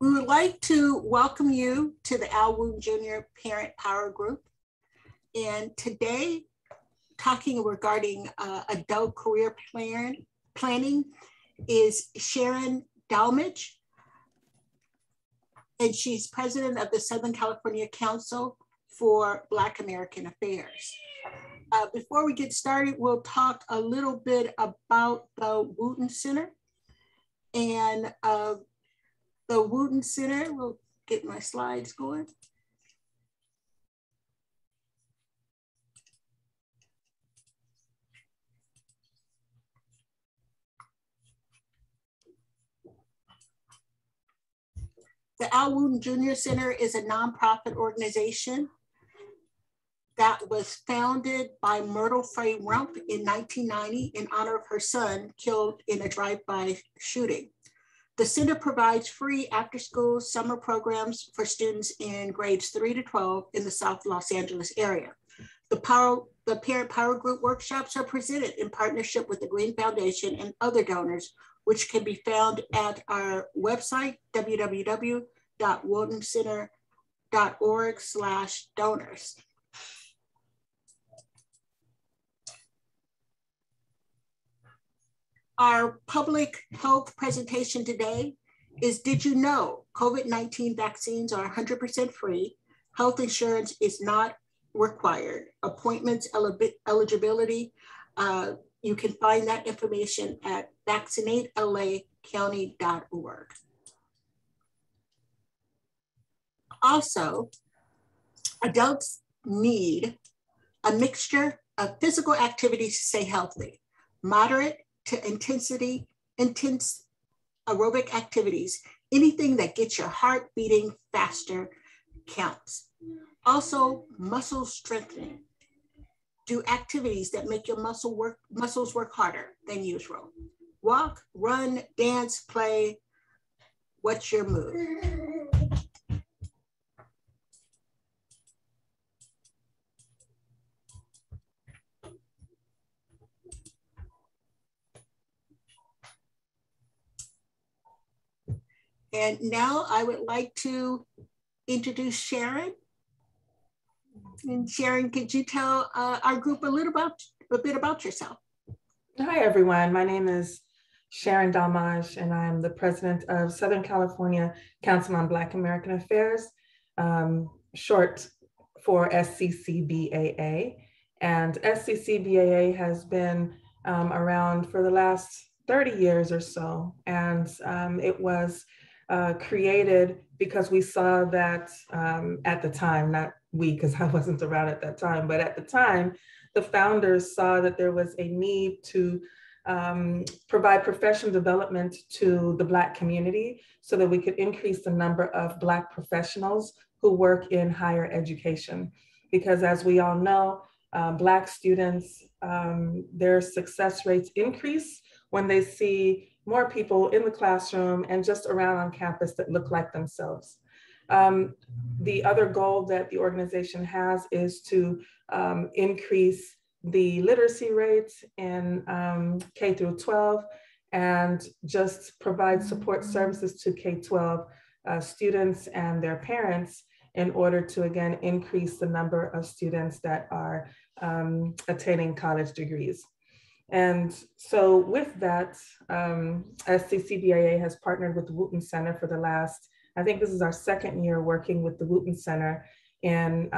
We would like to welcome you to the Al Wooten Jr. Parent Power Group. And today, talking regarding adult career planning is Sharon Dalmage. And she's president of the Southern California Council for Black American Affairs. Before we get started, we'll talk a little bit about the Wooten Center. And the Wooten Center, we'll get my slides going. The Al Wooten Jr. Center is a nonprofit organization that was founded by Myrtle Frey Rump in 1990 in honor of her son killed in a drive-by shooting. The center provides free after-school summer programs for students in grades 3 to 12 in the South Los Angeles area. The Parent Power Group workshops are presented in partnership with the Green Foundation and other donors, which can be found at our website, www.wootencenter.org/donors. Our public health presentation today is, did you know COVID-19 vaccines are 100% free? Health insurance is not required. Appointments eligibility, you can find that information at vaccinatelacounty.org. Also, adults need a mixture of physical activities to stay healthy, moderate to intense aerobic activities. Anything that gets your heart beating faster counts. Also, muscle strengthening. Do activities that make your muscles work harder than usual. Walk, run, dance, play. What's your mood? And now I would like to introduce Sharon. And Sharon, could you tell our group a bit about yourself? Hi, everyone. My name is Sharon Dalmage, and I'm the president of Southern California Council on Black American Affairs, short for SCCBAA. And SCCBAA has been around for the last 30 years or so. And it was created because we saw that at the time, not we, because I wasn't around at that time, but at the time, the founders saw that there was a need to provide professional development to the Black community so that we could increase the number of Black professionals who work in higher education. Because as we all know, Black students, their success rates increase when they see more people in the classroom and just around on campus that look like themselves. The other goal that the organization has is to increase the literacy rates in K through 12 and just provide support services to K-12 students and their parents in order to, again, increase the number of students that are attaining college degrees. And so with that, SCCBAA has partnered with the Wooten Center for the last, I think this is our second year working with the Wooten Center in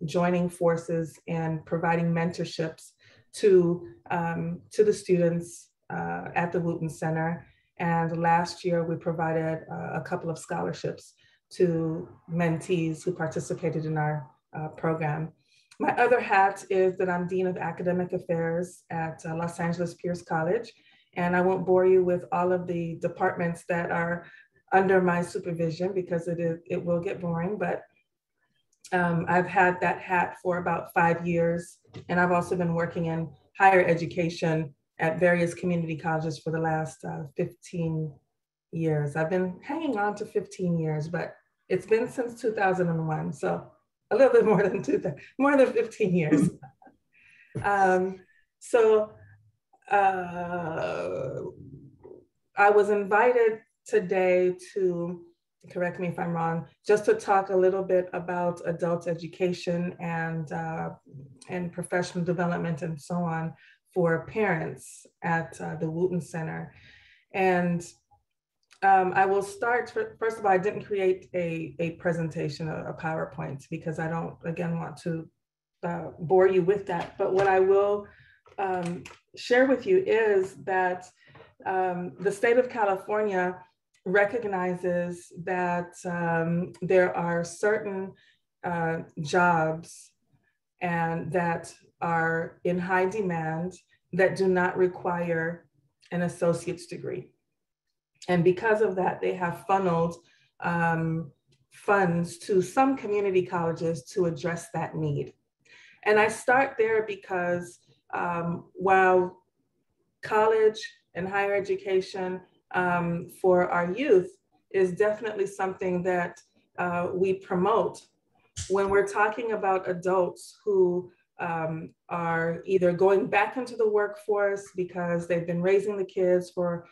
joining forces and providing mentorships to the students at the Wooten Center. And last year we provided a couple of scholarships to mentees who participated in our program. My other hat is that I'm Dean of Academic Affairs at Los Angeles Pierce College. And I won't bore you with all of the departments that are under my supervision because it will get boring, but I've had that hat for about 5 years. And I've also been working in higher education at various community colleges for the last 15 years. I've been hanging on to 15 years, but it's been since 2001. So a little bit more than 15 years. I was invited today to correct me if I'm wrong, just to talk a little bit about adult education and professional development and so on for parents at the Wooten Center. And I will start, first of all, I didn't create a presentation, a PowerPoint, because I don't, again, want to bore you with that. But what I will share with you is that the state of California recognizes that there are certain jobs and that are in high demand that do not require an associate's degree. And because of that, they have funneled funds to some community colleges to address that need. And I start there because while college and higher education for our youth is definitely something that we promote, when we're talking about adults who are either going back into the workforce because they've been raising the kids for,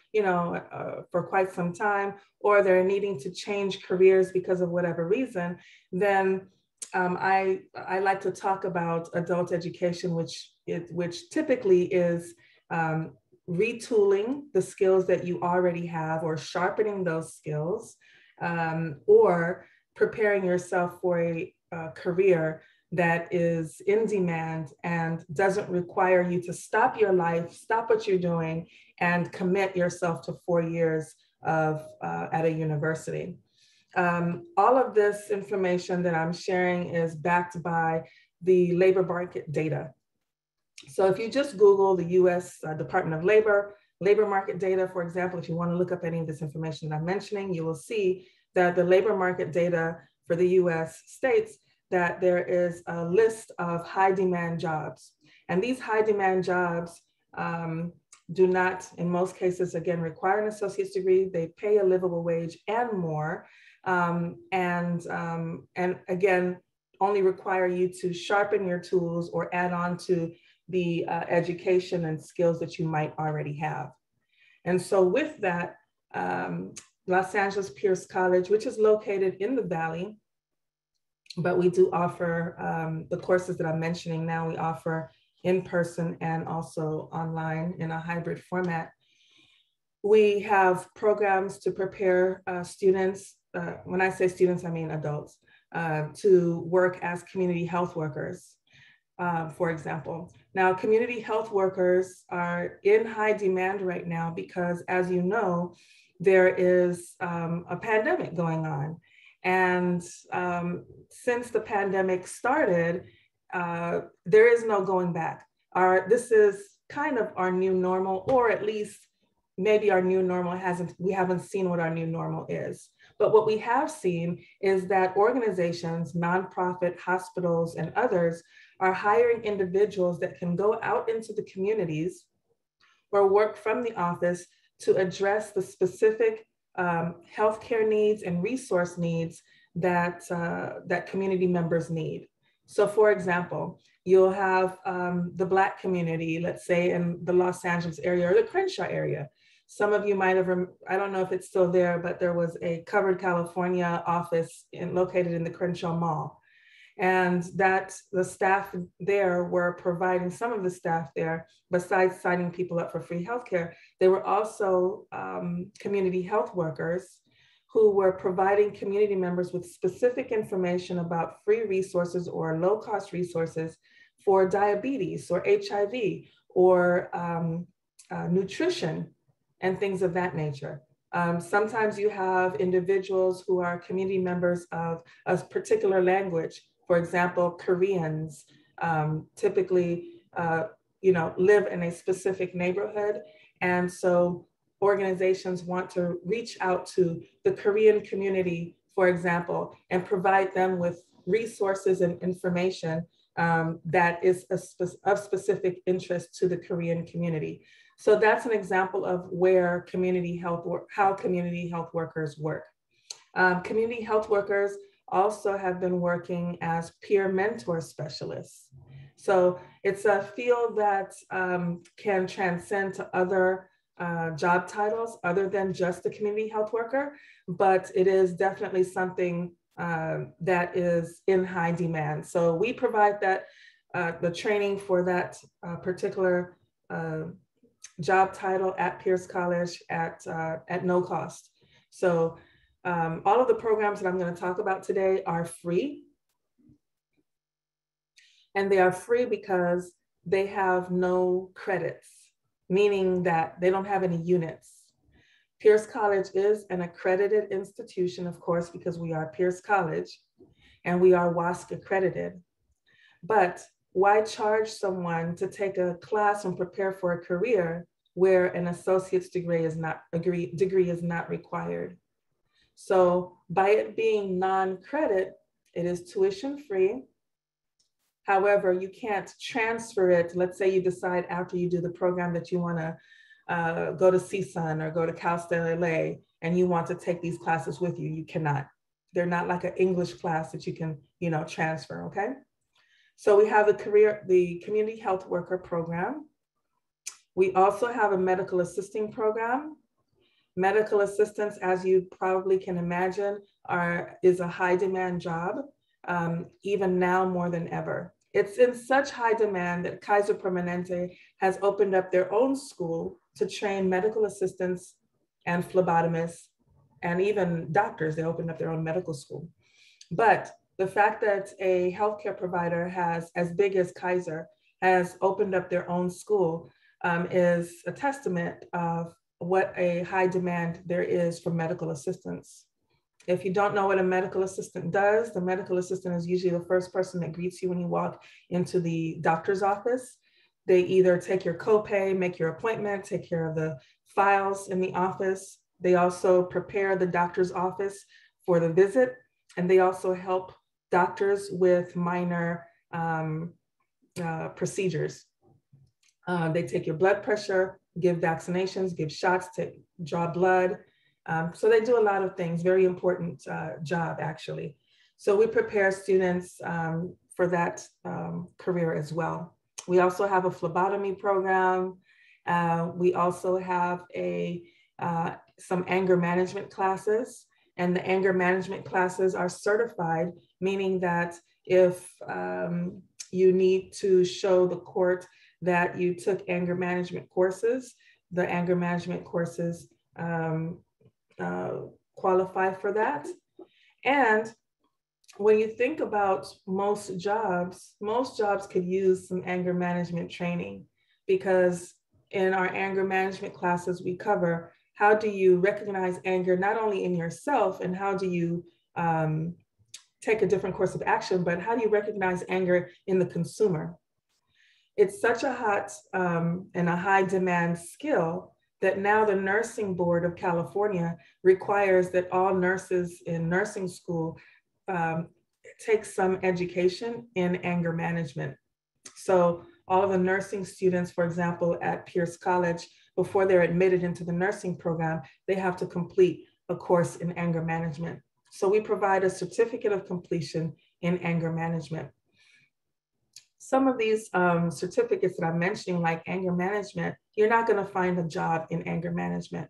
for quite some time, or they're needing to change careers because of whatever reason, then I like to talk about adult education, which typically is retooling the skills that you already have, or sharpening those skills, or preparing yourself for a career that is in demand and doesn't require you to stop your life, stop what you're doing, and commit yourself to 4 years of at a university. All of this information that I'm sharing is backed by the labor market data. So if you just Google the US Department of Labor market data, for example, if you want to look up any of this information that I'm mentioning, you will see that the labor market data for the US states that there is a list of high demand jobs. And these high demand jobs do not, in most cases, again, require an associate's degree. They pay a livable wage and more. And again, only require you to sharpen your tools or add on to the education and skills that you might already have. And so with that, Los Angeles Pierce College, which is located in the Valley, but we do offer the courses that I'm mentioning now, we offer in person and also online in a hybrid format. We have programs to prepare students, when I say students, I mean adults, to work as community health workers, for example. Now, community health workers are in high demand right now because, as you know, there is a pandemic going on. And since the pandemic started, there is no going back. This is kind of our new normal, or at least maybe our new normal we haven't seen what our new normal is. But what we have seen is that organizations, nonprofit, hospitals, and others are hiring individuals that can go out into the communities or work from the office to address the specific healthcare needs and resource needs that, that community members need. So for example, you'll have the Black community, let's say in the Los Angeles area or the Crenshaw area. Some of you might have, I don't know if it's still there, but there was a Covered California office located in the Crenshaw Mall. And that the staff there were providing, some of the staff there, besides signing people up for free healthcare, they were also community health workers who were providing community members with specific information about free resources or low-cost resources for diabetes or HIV or nutrition and things of that nature. Sometimes you have individuals who are community members of a particular language. For example, Koreans typically, live in a specific neighborhood. And so organizations want to reach out to the Korean community, for example, and provide them with resources and information that is of specific interest to the Korean community. So that's an example of where how community health workers work. Community health workers also have been working as peer mentor specialists. So it's a field that can transcend to other job titles other than just the community health worker, but it is definitely something that is in high demand. So we provide that, the training for that particular job title at Pierce College at no cost. So all of the programs that I'm going to talk about today are free. And they are free because they have no credits, meaning that they don't have any units. Pierce College is an accredited institution, of course, because we are Pierce College and we are WASC accredited. But why charge someone to take a class and prepare for a career where an associate's degree is not required? So by it being non-credit, it is tuition free. However, you can't transfer it. Let's say you decide after you do the program that you want to go to CSUN or go to Cal State LA and you want to take these classes with you. You cannot. They're not like an English class that you can, transfer, okay? So we have the community health worker program. We also have a medical assisting program. Medical assistants, as you probably can imagine, is a high demand job, even now more than ever. It's in such high demand that Kaiser Permanente has opened up their own school to train medical assistants and phlebotomists and even doctors. They opened up their own medical school. But the fact that a healthcare provider as big as Kaiser has opened up their own school is a testament of what a high demand there is for medical assistants. If you don't know what a medical assistant does, the medical assistant is usually the first person that greets you when you walk into the doctor's office. They either take your copay, make your appointment, take care of the files in the office. They also prepare the doctor's office for the visit, and they also help doctors with minor procedures. They take your blood pressure, give vaccinations, give shots, draw blood. So they do a lot of things, very important job actually. So we prepare students for that career as well. We also have a phlebotomy program. We also have some anger management classes, and the anger management classes are certified, meaning that if you need to show the court that you took anger management courses, the anger management courses qualify for that. And when you think about most jobs could use some anger management training, because in our anger management classes, we cover how do you recognize anger, not only in yourself, and how do you take a different course of action, but how do you recognize anger in the consumer? It's such a hot and a high demand skill that now the Nursing Board of California requires that all nurses in nursing school take some education in anger management. So all of the nursing students, for example, at Pierce College, before they're admitted into the nursing program, they have to complete a course in anger management. So we provide a certificate of completion in anger management. Some of these certificates that I'm mentioning, like anger management, you're not going to find a job in anger management.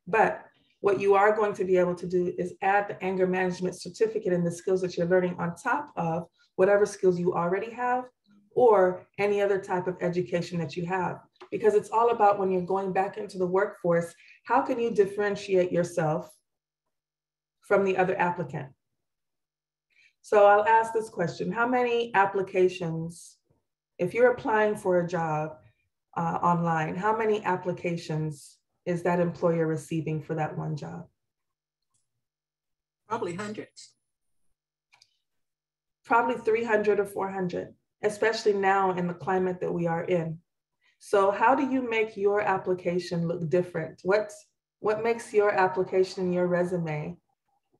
But what you are going to be able to do is add the anger management certificate and the skills that you're learning on top of whatever skills you already have or any other type of education that you have. Because it's all about, when you're going back into the workforce, how can you differentiate yourself from the other applicant? So I'll ask this question: how many applications, if you're applying for a job online, how many applications is that employer receiving for that one job? Probably hundreds. Probably 300 or 400, especially now in the climate that we are in. So how do you make your application look different? What makes your application and your resume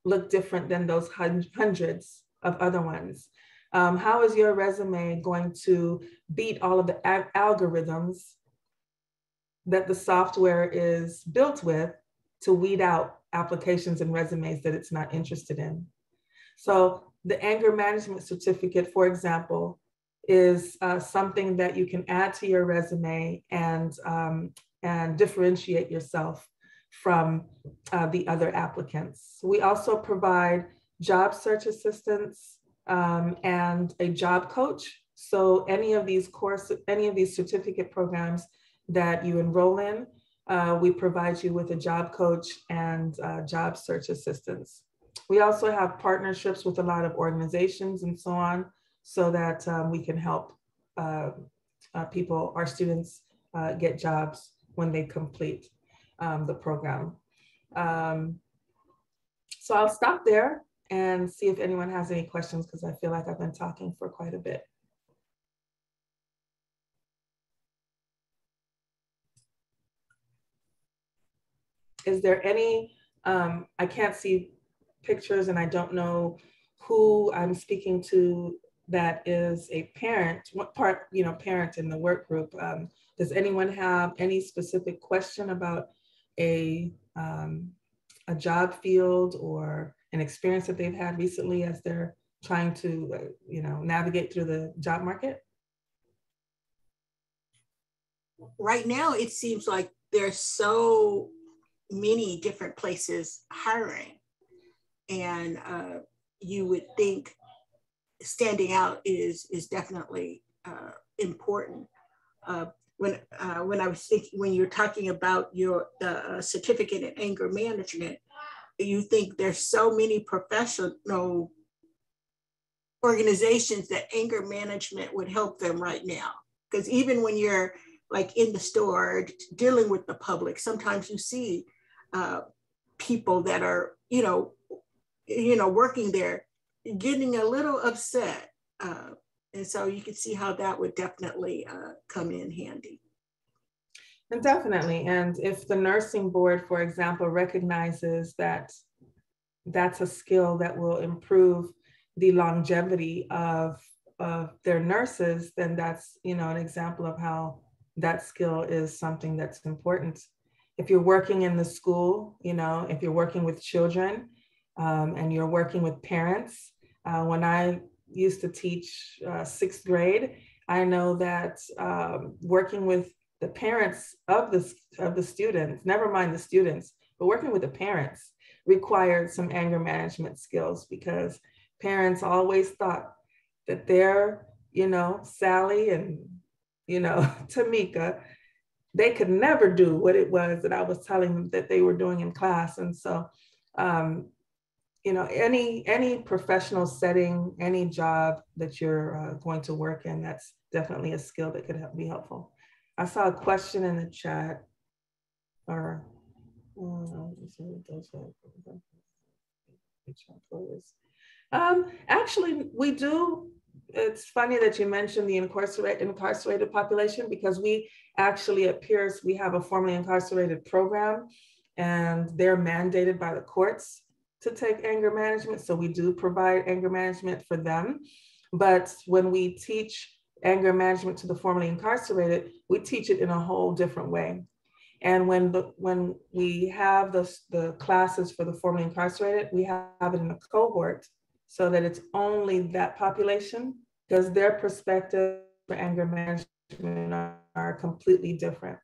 look different than those hundreds of other ones? How is your resume going to beat all of the algorithms that the software is built with to weed out applications and resumes that it's not interested in? So the anger management certificate, for example, is something that you can add to your resume and and differentiate yourself from the other applicants. We also provide job search assistance and a job coach. So any of these certificate programs that you enroll in, we provide you with a job coach and job search assistance. We also have partnerships with a lot of organizations and so on, so that we can help our students get jobs when they complete the program. So I'll stop there and see if anyone has any questions, because I feel like I've been talking for quite a bit. Is there any, I can't see pictures and I don't know who I'm speaking to that is a parent, what part, parent in the work group. Does anyone have any specific question about a job field or an experience that they've had recently as they're trying to, navigate through the job market? Right now, it seems like there's so many different places hiring, and you would think standing out is definitely important. When I was thinking, when you're talking about your certificate in anger management, you think there's so many professional organizations that anger management would help them right now. Because even when you're like in the store dealing with the public, sometimes you see people that are, working there, getting a little upset. And so you can see how that would definitely come in handy. And definitely. And if the nursing board, for example, recognizes that that's a skill that will improve the longevity of their nurses, then that's, an example of how that skill is something that's important. If you're working in the school, if you're working with children and you're working with parents, when I used to teach 6th grade, I know that working with the parents of the students, never mind the students, but working with the parents required some anger management skills, because parents always thought that their, Sally and, Tamika, they could never do what it was that I was telling them that they were doing in class. And so, any professional setting, any job that you're going to work in, that's definitely a skill that could be helpful. I saw a question in the chat, or actually, we do. It's funny that you mentioned the incarcerated population, because we actually at Pierce, we have a formerly incarcerated program, and they're mandated by the courts to take anger management. So we do provide anger management for them. But when we teach anger management to the formerly incarcerated, we teach it in a whole different way. And when we have the classes for the formerly incarcerated, we have it in a cohort so that it's only that population, because their perspective for anger management are completely different.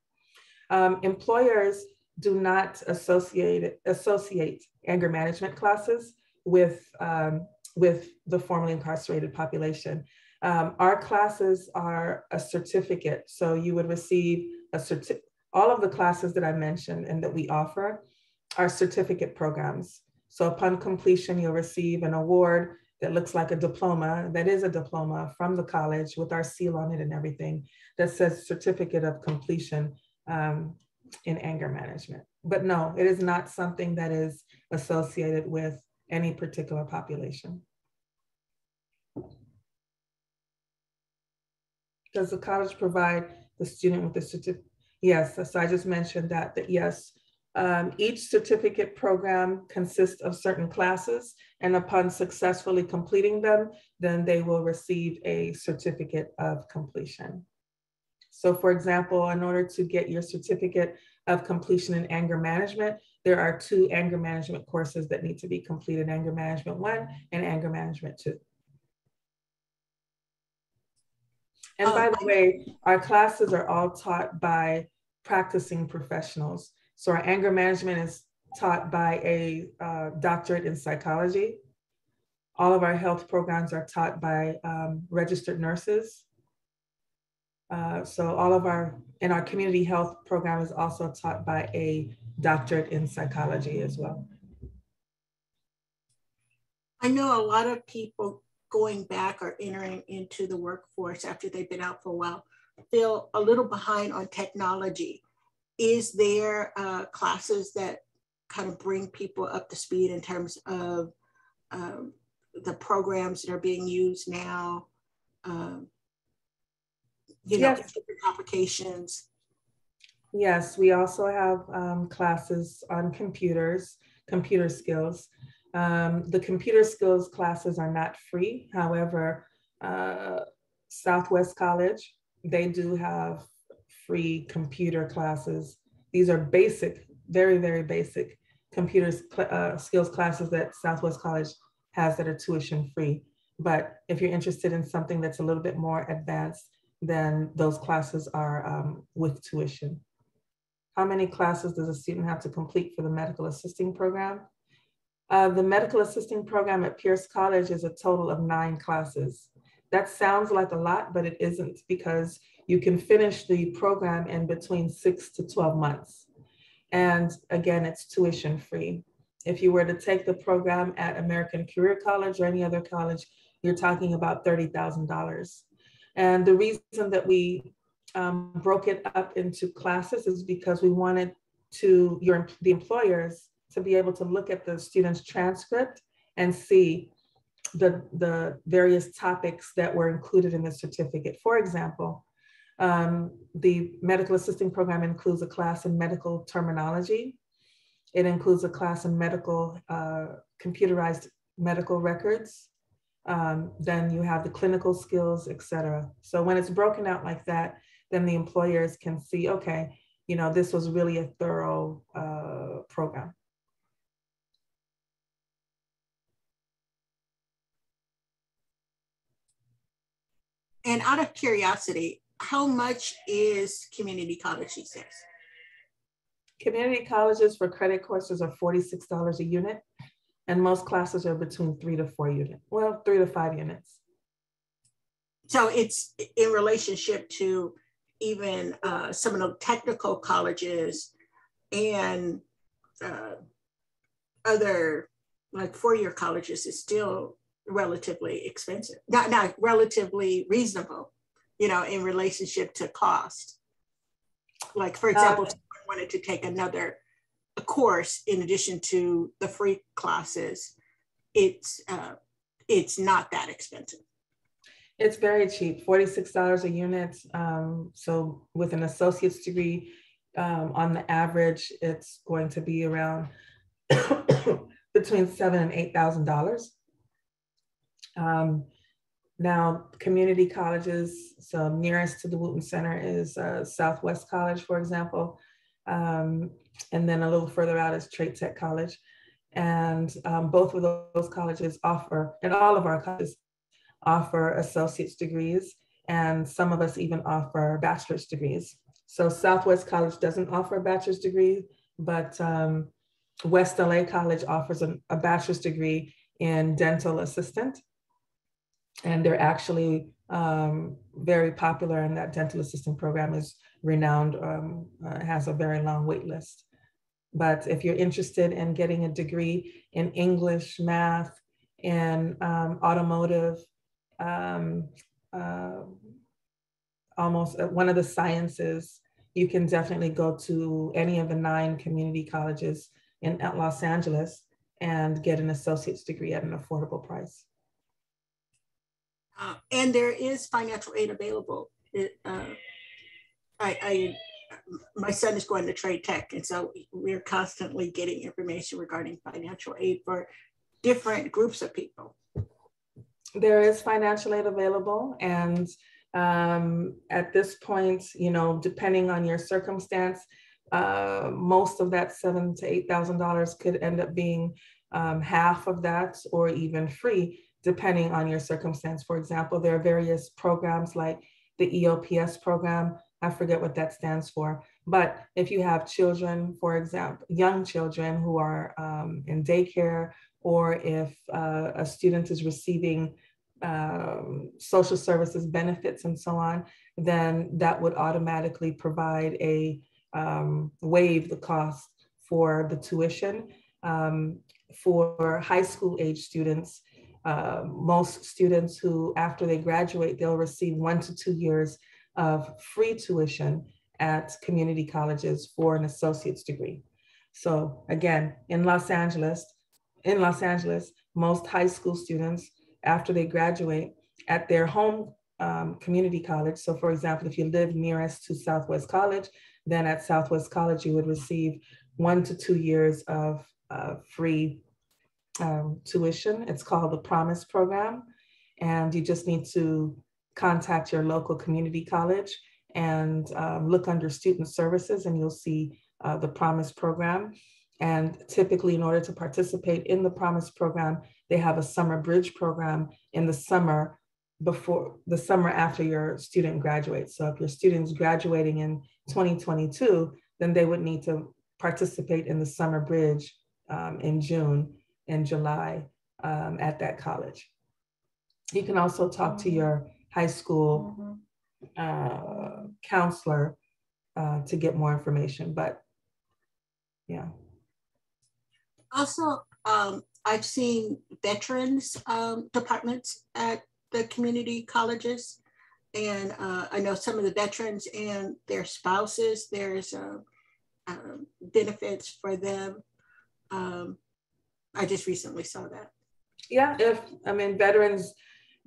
Employers do not associate anger management classes with the formerly incarcerated population. Our classes are a certificate. So you would receive all of the classes that I mentioned and that we offer are certificate programs. So upon completion, you'll receive an award that looks like a diploma, that is a diploma from the college with our seal on it and everything, that says certificate of completion in anger management. But no, it is not something that is associated with any particular population. Does the college provide the student with the certificate? Yes, so I just mentioned that yes, each certificate program consists of certain classes, and upon successfully completing them, then they will receive a certificate of completion. So for example, in order to get your certificate of completion in anger management, there are 2 anger management courses that need to be completed, Anger Management 1 and Anger Management 2. And by the way, our classes are all taught by practicing professionals. So our anger management is taught by a doctorate in psychology. All of our health programs are taught by registered nurses. So all of and our community health program is also taught by a doctorate in psychology as well. I know a lot of people going back or entering into the workforce after they've been out for a while feel a little behind on technology. Is there classes that kind of bring people up to speed in terms of the programs that are being used now? Yes. Different applications. Yes, we also have classes on computer skills. The computer skills classes are not free. However, Southwest College, they do have free computer classes. These are basic, very, very basic computer skills classes that Southwest College has that are tuition free. But if you're interested in something that's a little bit more advanced, then those classes are with tuition. How many classes does a student have to complete for the medical assisting program? The medical assisting program at Pierce College is a total of 9 classes. That sounds like a lot, but it isn't, because you can finish the program in between 6 to 12 months. And again, it's tuition free. If you were to take the program at American Career College or any other college, you're talking about $30,000. And the reason that we broke it up into classes is because we wanted the employers to be able to look at the student's transcript and see the various topics that were included in the certificate. For example, the medical assisting program includes a class in medical terminology. It includes a class in medical, computerized medical records. Then you have the clinical skills, et cetera. So when it's broken out like that, then the employers can see, okay, this was really a thorough program. And out of curiosity, how much is community college these days? Community colleges for credit courses are $46 a unit, and most classes are between 3 to 4 units. Well, 3 to 5 units. So it's in relationship to even some of the technical colleges and other like 4-year colleges is still relatively expensive, not relatively reasonable, in relationship to cost. Like, for example, if someone wanted to take a course in addition to the free classes, it's not that expensive. It's very cheap, $46 a unit. So with an associate's degree, on the average, it's going to be around between $7,000 and $8,000. Now, community colleges, so nearest to the Wooten Center is Southwest College, for example. And then a little further out is Trade Tech College. And both of those colleges offer, and all of our colleges offer associate's degrees, and some of us even offer bachelor's degrees. So Southwest College doesn't offer a bachelor's degree, but West LA College offers a bachelor's degree in dental assistant. And they're actually very popular, and that dental assistant program is renowned, has a very long wait list. But if you're interested in getting a degree in English, math, and automotive, almost one of the sciences, you can definitely go to any of the 9 community colleges in Los Angeles and get an associate's degree at an affordable price. And there is financial aid available. My son is going to Trade Tech, and so we're constantly getting information regarding financial aid for different groups of people. There is financial aid available, and at this point, depending on your circumstance, most of that $7,000 to $8,000 could end up being half of that, or even free, depending on your circumstance. For example, there are various programs like the EOPS program. I forget what that stands for. But if you have children, for example, young children who are in daycare, or if a student is receiving social services benefits and so on, then that would automatically provide a waive the cost for the tuition. For high school age students, most students who, after they graduate, they'll receive 1 to 2 years of free tuition at community colleges for an associate's degree. So again, in Los Angeles, most high school students, after they graduate at their home community college. So for example, if you live nearest to Southwest College, then at Southwest College, you would receive 1 to 2 years of free tuition. It's called the Promise Program. And you just need to contact your local community college and look under student services, and you'll see the Promise Program. And typically, in order to participate in the Promise Program, they have a summer bridge program in the summer after your student graduates. So if your student's graduating in 2022, then they would need to participate in the summer bridge in June and July at that college. You can also talk to your high school counselor to get more information, but yeah. Also, I've seen veterans departments at the community colleges, and I know some of the veterans and their spouses, there's benefits for them. I just recently saw that. Yeah,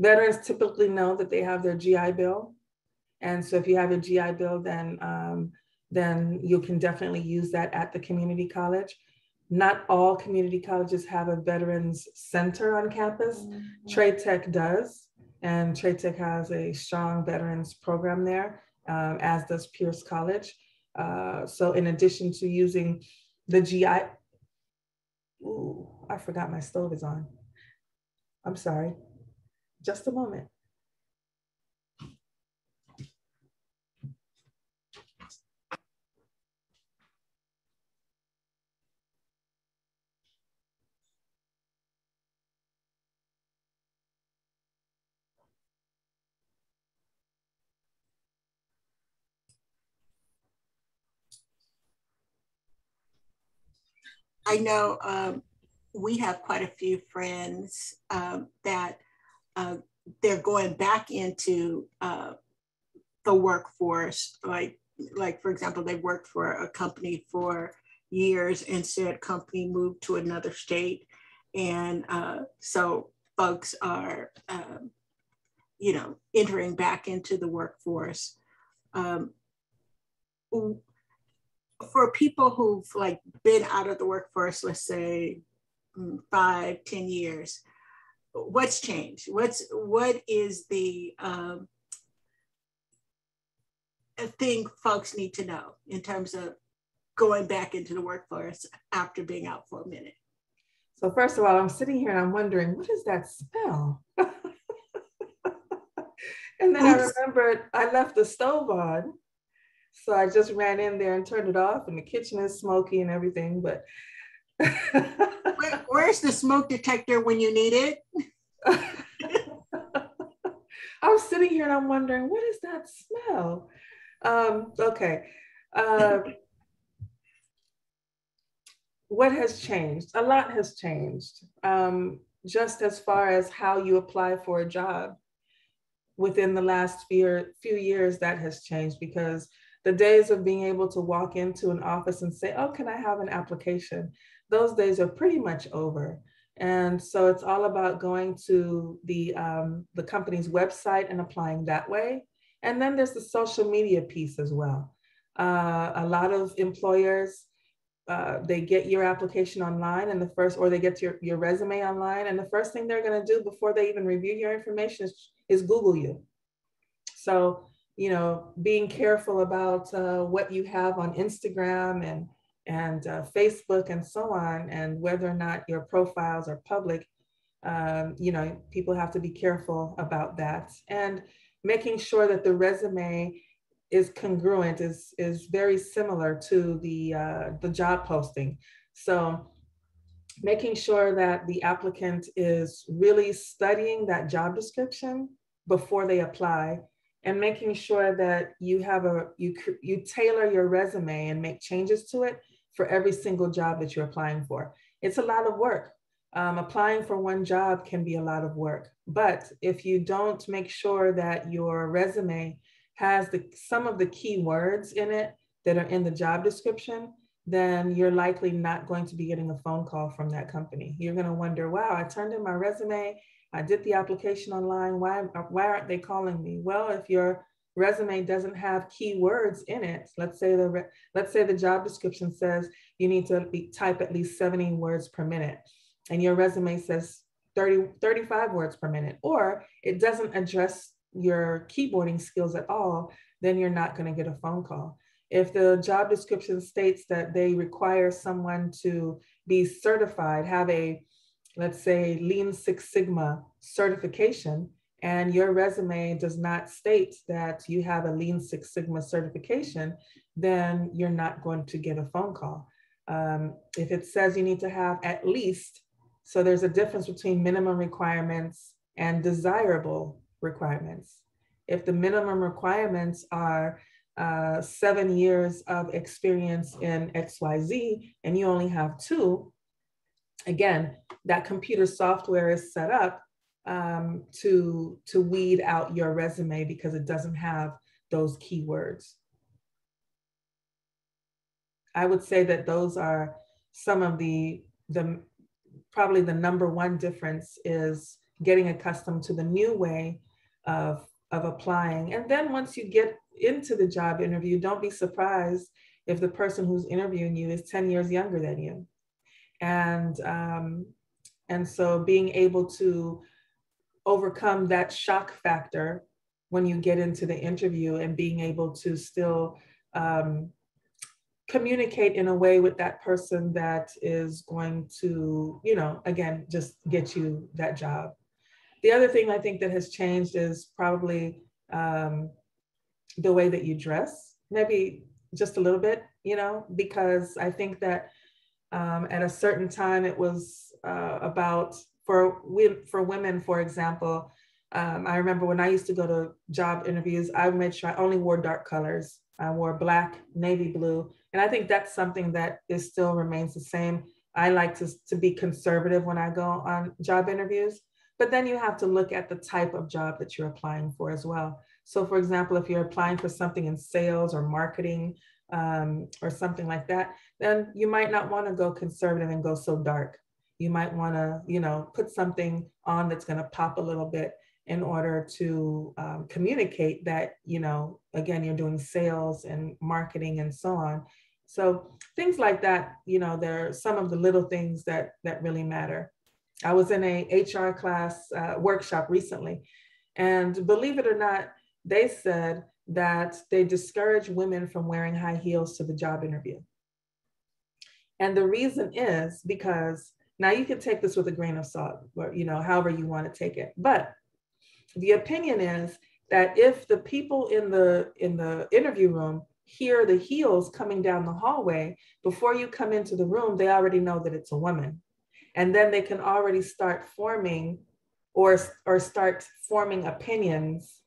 veterans typically know that they have their GI Bill. And so if you have a GI Bill, then you can definitely use that at the community college. Not all community colleges have a veterans center on campus. Mm-hmm. Trade Tech does, and Trade Tech has a strong veterans program there, as does Pierce College. So in addition to using the GI, ooh, I forgot my stove is on. I'm sorry, just a moment. I know we have quite a few friends that they're going back into the workforce. Like for example, they worked for a company for years, and said company moved to another state. And so folks are, entering back into the workforce. For people who've been out of the workforce, let's say 5, 10 years, what's changed? What is the thing folks need to know in terms of going back into the workforce after being out for a minute? So first of all, I'm sitting here and I'm wondering, what is that smell? And then I remembered I left the stove on. So I just ran in there and turned it off, and the kitchen is smoky and everything, but. Where's the smoke detector when you need it? I was sitting here and I'm wondering, what is that smell? Okay. What has changed? A lot has changed. Just as far as how you apply for a job. Within the last few years, that has changed, because the days of being able to walk into an office and say, oh, can I have an application? Those days are pretty much over. And so it's all about going to the company's website and applying that way. And then there's the social media piece as well. A lot of employers, they get your application online, and or they get your resume online, and the first thing they're going to do before they even review your information is Google you. So, being careful about what you have on Instagram and Facebook and so on, and whether or not your profiles are public, people have to be careful about that. And making sure that the resume is congruent, is very similar to the job posting. So making sure that the applicant is really studying that job description before they apply, and making sure that you have you tailor your resume and make changes to it for every single job that you're applying for. It's a lot of work. Applying for one job can be a lot of work, but if you don't make sure that your resume has some of the key words in it that are in the job description, then you're likely not going to be getting a phone call from that company. You're going to wonder, wow, I turned in my resume, I did the application online, why aren't they calling me? Well, if your resume doesn't have key words in it, let's say the job description says you need to type at least 70 words per minute, and your resume says 35 words per minute, or it doesn't address your keyboarding skills at all, then you're not going to get a phone call. If the job description states that they require someone to be certified, have a, let's say, Lean Six Sigma certification, and your resume does not state that you have a Lean Six Sigma certification, then you're not going to get a phone call. If it says you need to have at least, so there's a difference between minimum requirements and desirable requirements. If the minimum requirements are 7 years of experience in XYZ and you only have 2, again, that computer software is set up to weed out your resume because it doesn't have those keywords. I would say that those are some of probably the number one difference is getting accustomed to the new way of applying. And then once you get into the job interview, don't be surprised if the person who's interviewing you is 10 years younger than you. And so being able to overcome that shock factor when you get into the interview and being able to still communicate in a way with that person that is going to, again, just get you that job. The other thing I think that has changed is probably the way that you dress, maybe just a little bit, because I think that at a certain time it was about, for women, for example, I remember when I used to go to job interviews, I made sure I only wore dark colors. I wore black, navy blue. And I think that's something that still remains the same. I like to be conservative when I go on job interviews, but then you have to look at the type of job that you're applying for as well. So for example, if you're applying for something in sales or marketing or something like that, then you might not want to go conservative and go so dark. You might want to, put something on that's going to pop a little bit in order to communicate that, again, you're doing sales and marketing and so on. So things like that, there are some of the little things that really matter. I was in a HR class workshop recently, and believe it or not, they said that they discourage women from wearing high heels to the job interview. And the reason is because, now you can take this with a grain of salt, or, however you want to take it. But the opinion is that if the people in the interview room hear the heels coming down the hallway, before you come into the room, they already know that it's a woman. And then they can already start forming or start forming opinions,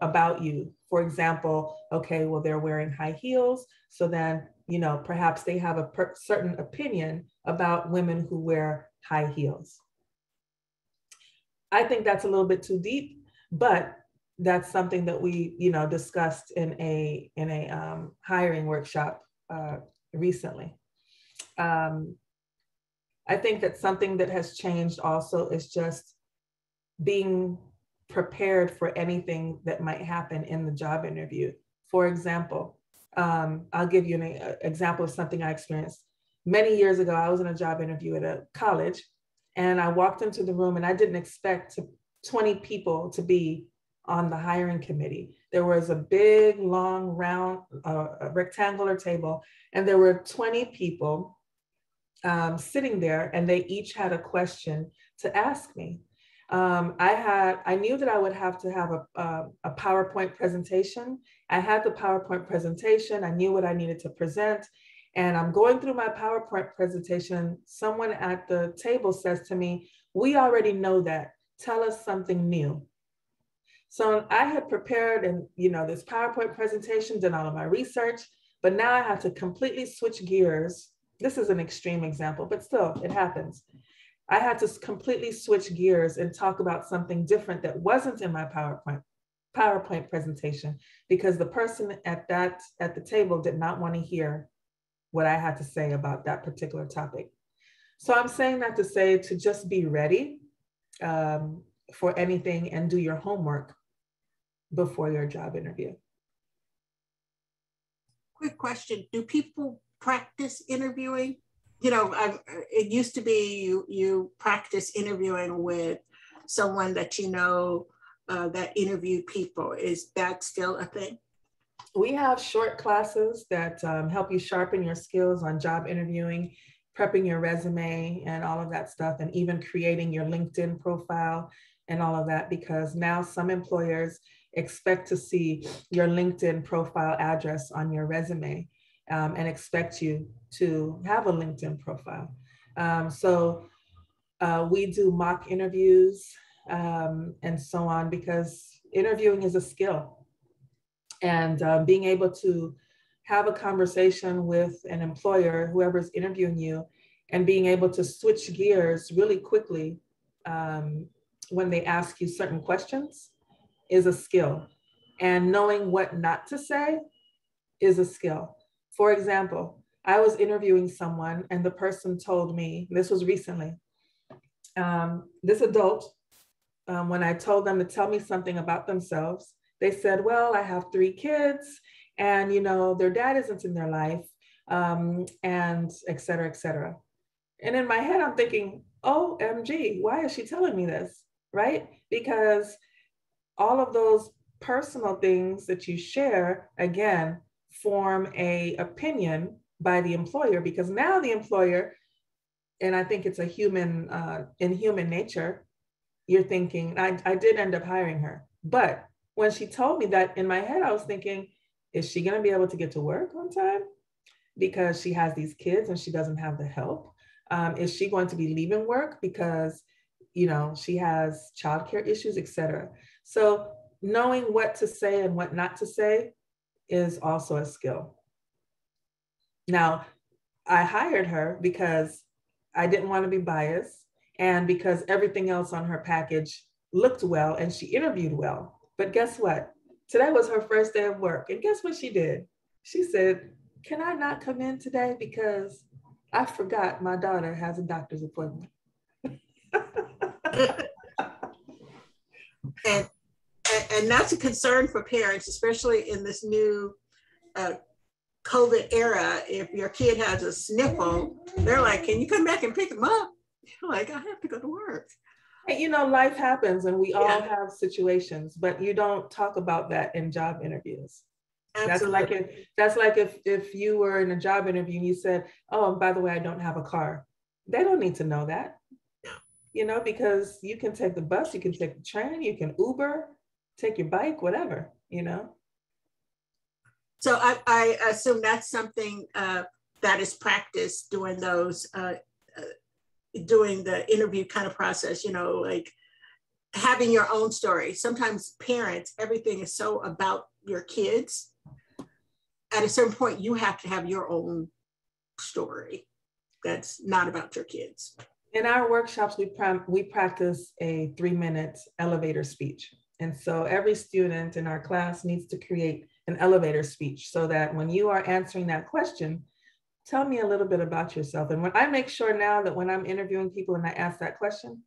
about you. For example, okay, well, they're wearing high heels. So then, perhaps they have a certain opinion about women who wear high heels. I think that's a little bit too deep, but that's something that we, discussed in a hiring workshop recently. I think that something that has changed also is just being prepared for anything that might happen in the job interview. For example, I'll give you an example of something I experienced. Many years ago, I was in a job interview at a college, and I walked into the room and I didn't expect 20 people to be on the hiring committee. There was a big, long, round, rectangular table, and there were 20 people sitting there, and they each had a question to ask me. I knew that I would have to have a PowerPoint presentation. I had the PowerPoint presentation. I knew what I needed to present. And I'm going through my PowerPoint presentation. Someone at the table says to me, "We already know that. Tell us something new." So I had prepared and, this PowerPoint presentation, done all of my research, but now I had to completely switch gears. This is an extreme example, but still, it happens. I had to completely switch gears and talk about something different that wasn't in my PowerPoint presentation, because the person at the table did not want to hear what I had to say about that particular topic. So I'm saying that to say to just be ready for anything and do your homework before your job interview. Quick question, do people practice interviewing? It used to be you practice interviewing with someone that that interviewed people. Is that still a thing? We have short classes that help you sharpen your skills on job interviewing, prepping your resume and all of that stuff, and even creating your LinkedIn profile and all of that, because now some employers expect to see your LinkedIn profile address on your resume and expect you to have a LinkedIn profile. So we do mock interviews and so on, because interviewing is a skill. And being able to have a conversation with an employer, whoever's interviewing you, and being able to switch gears really quickly when they ask you certain questions is a skill. And knowing what not to say is a skill. For example, I was interviewing someone and the person told me, this was recently, this adult, when I told them to tell me something about themselves, they said, "Well, I have 3 kids and, their dad isn't in their life, and et cetera, et cetera." And in my head, I'm thinking, OMG, why is she telling me this, right? Because all of those personal things that you share, again, form a opinion by the employer, because now the employer, and I think it's in human nature, you're thinking, I did end up hiring her. But when she told me that, in my head, I was thinking, is she going to be able to get to work on time because she has these kids and she doesn't have the help? Is she going to be leaving work because, she has childcare issues, et cetera? So knowing what to say and what not to say is also a skill. Now, I hired her because I didn't want to be biased and because everything else on her package looked well and she interviewed well. But guess what? Today was her first day of work. And guess what she did? She said, "Can I not come in today because I forgot my daughter has a doctor's appointment?" And that's a concern for parents, especially in this new COVID era. If your kid has a sniffle, they're like, "Can you come back and pick them up?" You're like, "I have to go to work." Hey, life happens and we all have situations, but you don't talk about that in job interviews. Absolutely. That's like if you were in a job interview and you said, "Oh, and by the way, I don't have a car." They don't need to know that. Because you can take the bus, you can take the train, you can Uber, take your bike, whatever, So I assume that's something that is practiced during those, during the interview kind of process, like having your own story. Sometimes parents, everything is so about your kids. At a certain point, you have to have your own story that's not about your kids. In our workshops, we practice a 3-minute elevator speech. And so every student in our class needs to create an elevator speech so that when you are answering that question, tell me a little bit about yourself. And when I make sure now that when I'm interviewing people and I ask that question,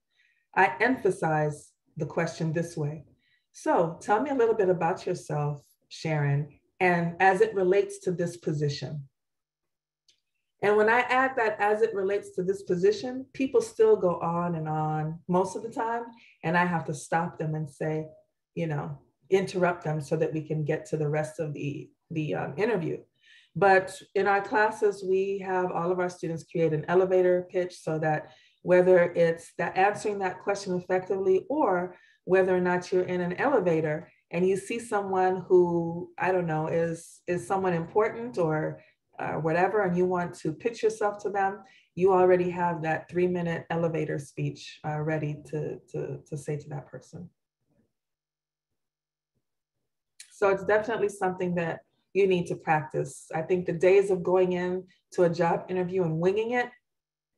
I emphasize the question this way. "So tell me a little bit about yourself, Sharon, and as it relates to this position." And when I add that as it relates to this position, people still go on and on most of the time. And I have to stop them and say, interrupt them so that we can get to the rest of the interview. But in our classes, we have all of our students create an elevator pitch so that whether it's that answering that question effectively, or whether or not you're in an elevator and you see someone who, I don't know, is someone important or whatever, and you want to pitch yourself to them, you already have that 3-minute elevator speech ready to say to that person. So it's definitely something that you need to practice. I think the days of going in to a job interview and winging it,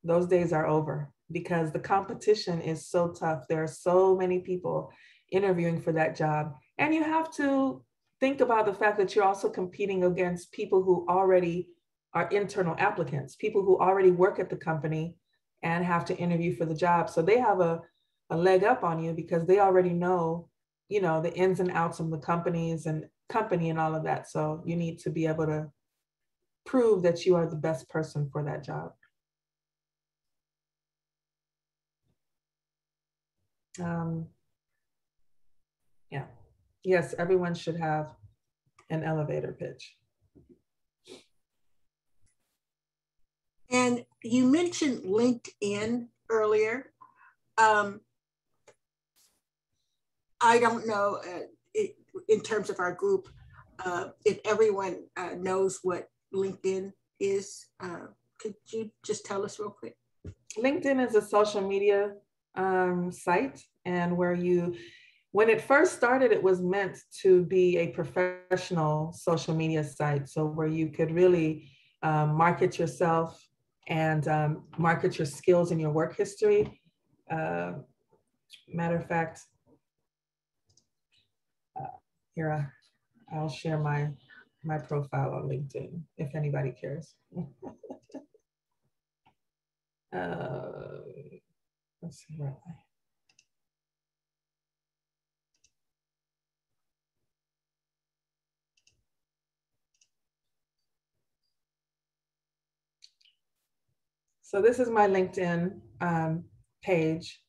those days are over, because the competition is so tough. There are so many people interviewing for that job. And you have to think about the fact that you're also competing against people who already are internal applicants, people who already work at the company and have to interview for the job. So they have a leg up on you because they already know, you know, the ins and outs of the company and all of that. So you need to be able to prove that you are the best person for that job. Yeah. Yes, everyone should have an elevator pitch. And you mentioned LinkedIn earlier. I don't know in terms of our group if everyone knows what LinkedIn is. Could you just tell us real quick? LinkedIn is a social media site, and when it first started, it was meant to be a professional social media site. So where you could really market yourself and market your skills and your work history. Matter of fact, here, I'll share my profile on LinkedIn if anybody cares. Let's see, where am I? So this is my LinkedIn page.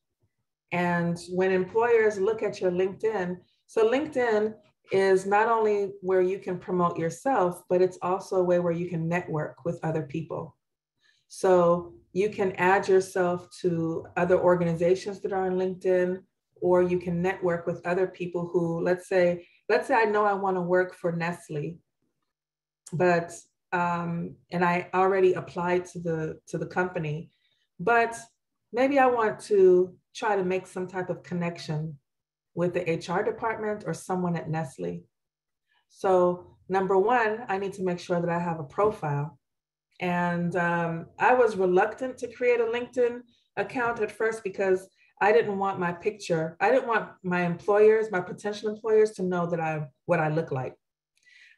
And when employers look at your LinkedIn, so LinkedIn is not only where you can promote yourself, but it's also a way where you can network with other people. So you can add yourself to other organizations that are on LinkedIn, or you can network with other people who, let's say I know I want to work for Nestle, but and I already applied to the company, but maybe I want to try to make some type of connection with the HR department or someone at Nestle. So number one, I need to make sure that I have a profile. And I was reluctant to create a LinkedIn account at first because I didn't want my picture. I didn't want my employers, my potential employers, to know that what I look like.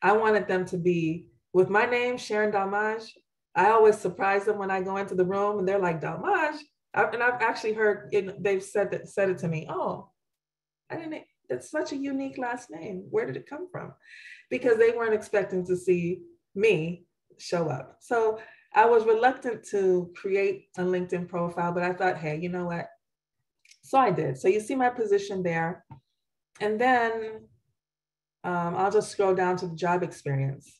I wanted them to be with my name, Sharon Dalmage. I always surprise them when I go into the room and they're like, Dalmage. And I've actually heard they've said it to me. Oh, it's such a unique last name. Where did it come from? Because they weren't expecting to see me show up. So I was reluctant to create a LinkedIn profile, but I thought, hey, you know what? So I did. So you see my position there. And then I'll just scroll down to the job experience.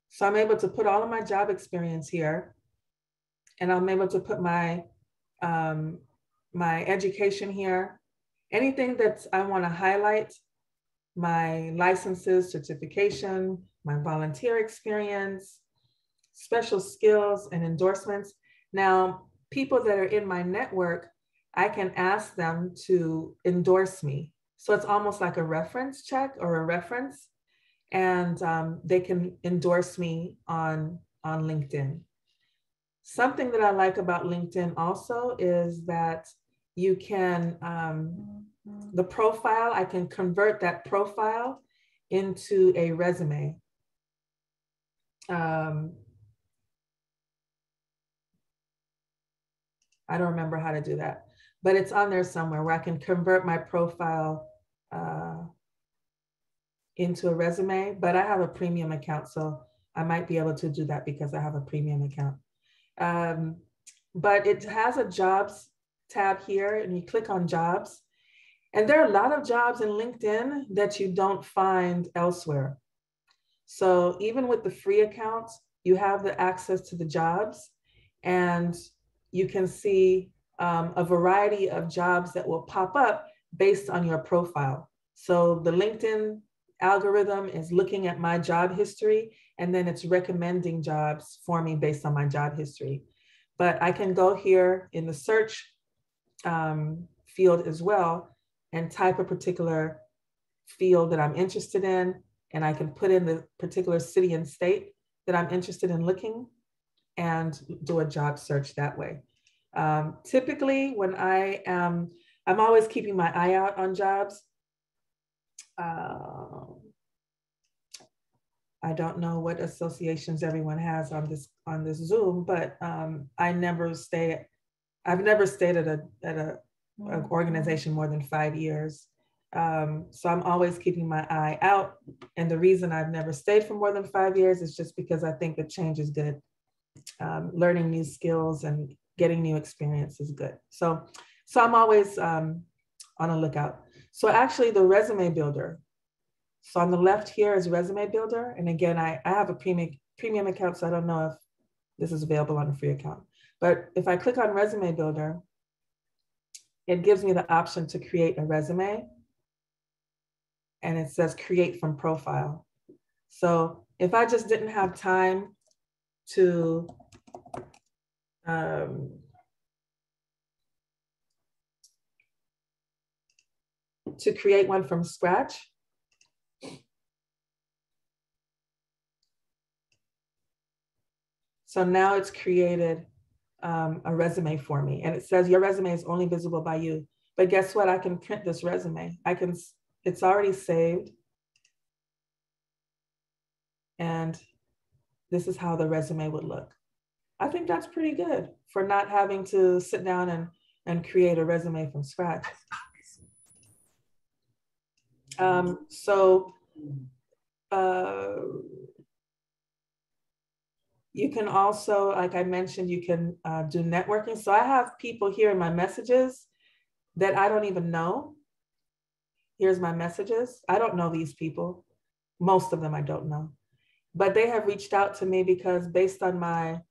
So I'm able to put all of my job experience here, and I'm able to put my education here. Anything that I want to highlight, my licenses, certification, my volunteer experience, special skills and endorsements. Now, people that are in my network, I can ask them to endorse me. So it's almost like a reference check or a reference, and they can endorse me on LinkedIn. Something that I like about LinkedIn also is that you can, the profile, I can convert that profile into a resume. I don't remember how to do that, but it's on there somewhere where I can convert my profile into a resume, but I have a premium account, so I might be able to do that because I have a premium account. But it has a jobs tab here, and you click on jobs. And there are a lot of jobs in LinkedIn that you don't find elsewhere. So even with the free account, you have the access to the jobs, and you can see a variety of jobs that will pop up based on your profile. So the LinkedIn algorithm is looking at my job history, and then it's recommending jobs for me based on my job history. But I can go here in the search field as well and type a particular field that I'm interested in, and I can put in the particular city and state that I'm interested in looking and do a job search that way. Typically when I'm always keeping my eye out on jobs. I don't know what associations everyone has on this Zoom, but I've never stayed at an organization more than 5 years. So I'm always keeping my eye out. And the reason I've never stayed for more than 5 years is just because I think that change is good. Learning new skills and getting new experience is good. So I'm always on a lookout. So actually the resume builder. So on the left here is resume builder. And again, I have a premium account, so I don't know if this is available on a free account. But if I click on resume builder, it gives me the option to create a resume. And it says create from profile. So if I just didn't have time to create one from scratch, so now it's created a resume for me, and it says your resume is only visible by you. But guess what? I can print this resume. It's already saved, and this is how the resume would look. I think that's pretty good for not having to sit down and create a resume from scratch. You can also, like I mentioned, you can do networking. So I have people here in my messages that I don't even know. Here's my messages. I don't know these people. Most of them I don't know. But they have reached out to me because based on my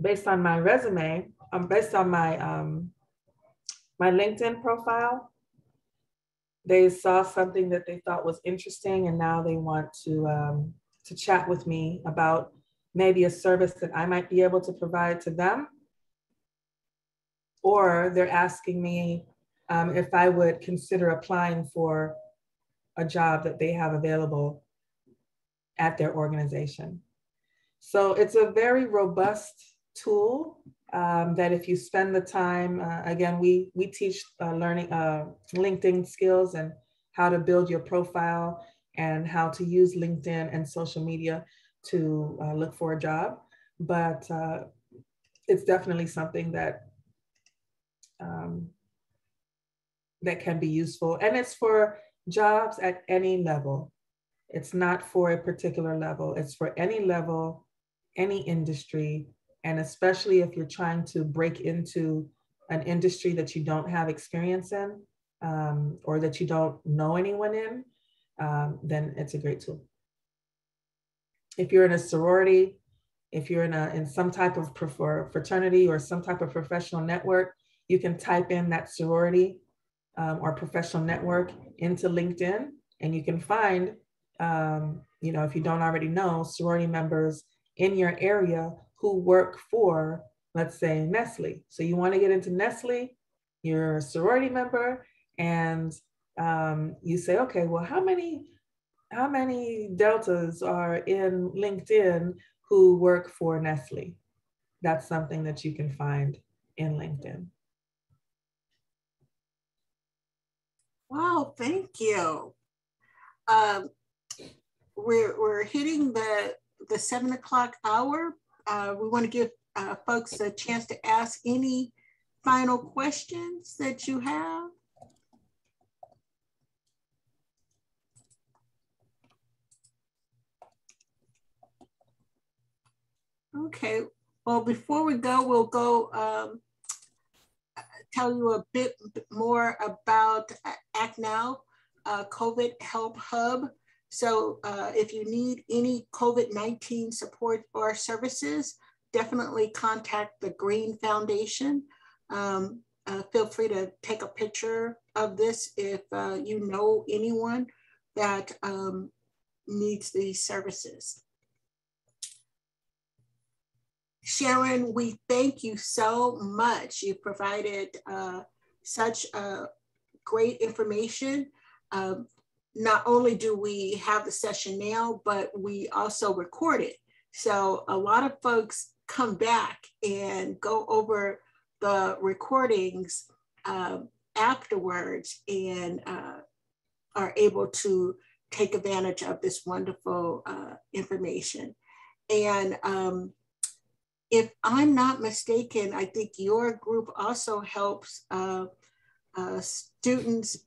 resume, based on my LinkedIn profile, they saw something that they thought was interesting, and now they want to chat with me about maybe a service that I might be able to provide to them. Or they're asking me if I would consider applying for a job that they have available at their organization. So it's a very robust tool that if you spend the time, again, we teach learning LinkedIn skills and how to build your profile and how to use LinkedIn and social media to look for a job. But it's definitely something that that can be useful. And it's for jobs at any level. It's not for a particular level. It's for any level, any industry, and especially if you're trying to break into an industry that you don't have experience in or that you don't know anyone in, then it's a great tool. If you're in a sorority, if you're in some type of fraternity or some type of professional network, you can type in that sorority or professional network into LinkedIn, and you can find, if you don't already know, sorority members in your area who work for, let's say, Nestle. So you want to get into Nestle, you're a sorority member, and you say, okay, well, how many Deltas are in LinkedIn who work for Nestle? That's something that you can find in LinkedIn. Wow, thank you. We're hitting the 7 o'clock hour. We want to give folks a chance to ask any final questions that you have. Okay, well, before we go, we'll go tell you a bit more about Act Now, COVID Help Hub. So if you need any COVID-19 support or services, definitely contact the Green Foundation. Feel free to take a picture of this if you know anyone that needs these services. Sharon, we thank you so much. You provided such great information. Not only do we have the session now, but we also record it. So a lot of folks come back and go over the recordings afterwards and are able to take advantage of this wonderful information. And if I'm not mistaken, I think your group also helps students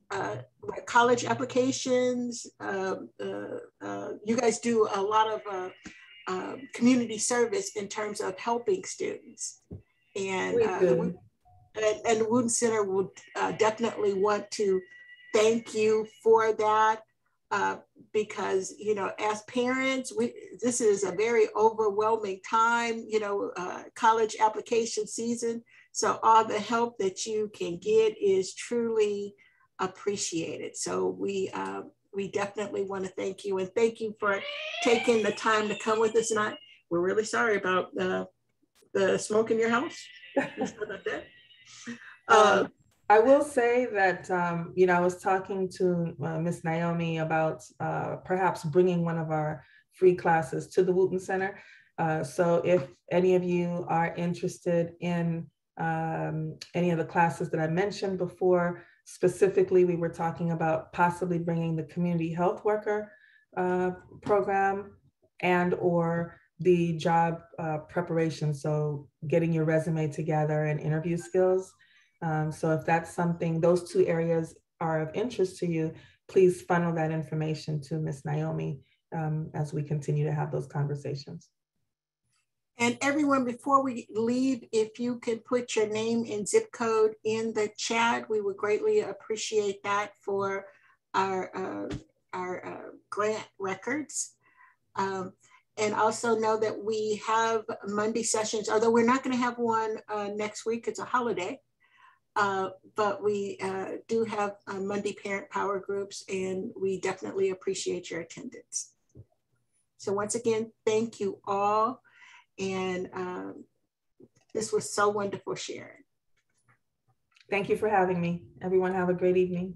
with college applications. You guys do a lot of community service in terms of helping students. And the Wooten Center would definitely want to thank you for that. Because, you know, as parents, this is a very overwhelming time, you know, college application season. So all the help that you can get is truly appreciated. So we definitely want to thank you, and thank you for taking the time to come with us tonight. We're really sorry about the smoke in your house. About that. I will say that, you know, I was talking to Miss Naomi about perhaps bringing one of our free classes to the Wooten Center. So if any of you are interested in any of the classes that I mentioned before, specifically, we were talking about possibly bringing the community health worker program and or the job preparation. So getting your resume together and interview skills. So if that's something, those two areas are of interest to you, please funnel that information to Ms. Naomi as we continue to have those conversations. And everyone, before we leave, if you could put your name and zip code in the chat, we would greatly appreciate that for our grant records. And also know that we have Monday sessions, although we're not going to have one next week, it's a holiday. But we do have Monday parent power groups, and we definitely appreciate your attendance. So once again, thank you all. And this was so wonderful, Sharon. Thank you for having me. Everyone have a great evening.